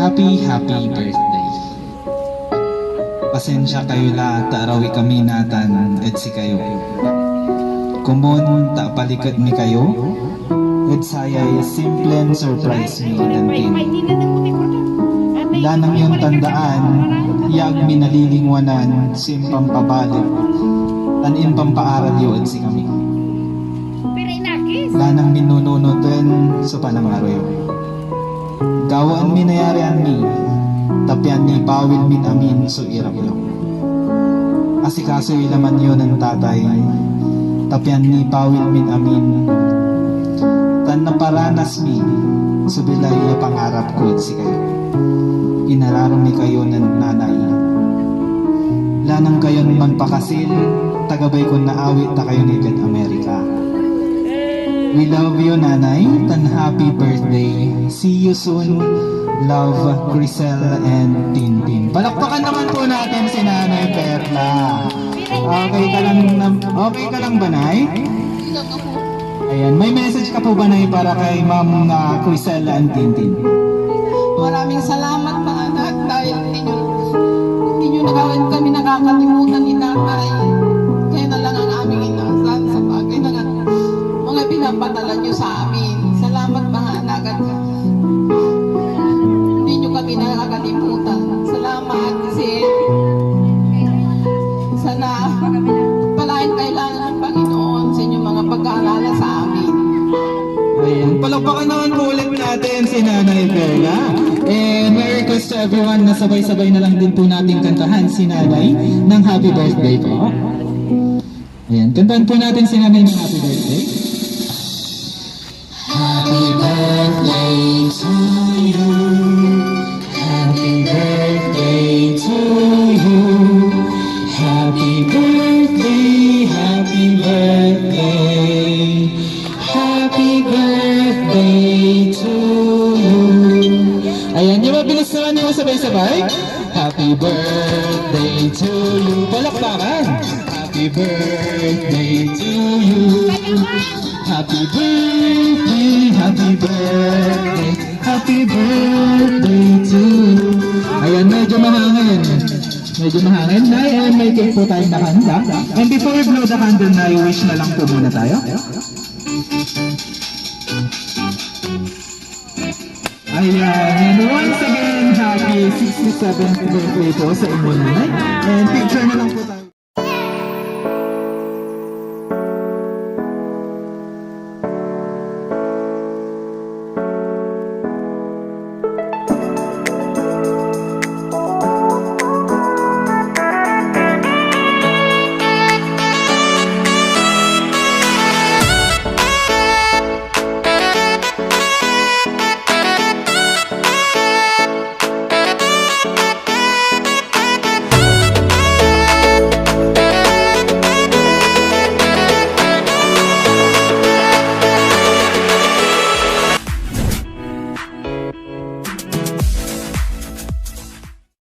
Happy birthday. Pasensya kayo lahat, arawi kami natan, et si kayo. Kumun, ta palikad mi kayo, et sayay simple surprise mi dantin. Lanang yung tandaan, yag mi nalilingwanan, simpang pabalik, tanin pampaaral yo et si kami. Lanang minununutan sa panangarayo. Gawaan mi nayarian mi, tapyan ni pawil min amin so irap yo. Asikaso ilaman yo ng tatay, tapyan ni pawil min amin, tan naparanas mi, subilay yo pangarap ko at si kayo. Inararo mi kayo ng nanay. Lanang kayo man pakasil, tagabay ko na awit ta kayo ni God America. We love you, Nanay, and happy birthday. See you soon. Love, Crisel and Tintin. Palakpakan naman po natin si Nanay Perla. Okay ka lang ba, Nay? Ayan, may message ka po ba, Nay, para kay Ma'am Crisel and Tintin? Maraming salamat mga anak dahil hindi nyo nakawin kami nakakalimutan ni Tatay. Kaya na lang ang aming inaasahan sa bagay na mga pinapadala nyo sa amin. Salamat mga anak at hindi nyo kami nakakalimutan. Salamat kasi sana palain kailangan ng Panginoon sa inyong mga pag-aalala sa amin. Ayan, palakpakan naman po ulit natin si Nanay Perla. And may request to everyone na sabay-sabay na lang din po natin kantahan si Nanay ng happy birthday po. Ayan, kantahan po natin si Nanay ng happy birthday. Happy birthday to you. Happy birthday to you. Happy birthday, happy birthday. Happy birthday to you. Ayan, yung mabilis naman yung sabay-sabay. Happy birthday to you. Palakpakan. Happy birthday to you. Happy birthday, happy birthday, happy birthday to you. Ayan, medyo mahangin. Medyo mahangin. Nay, may cake po tayong nakahanda. And before we blow the candle, Nay, wish na lang po muna tayo. Ayan, and once again, happy 67th birthday po sa inyo, Nanay. And picture na lang po tayo.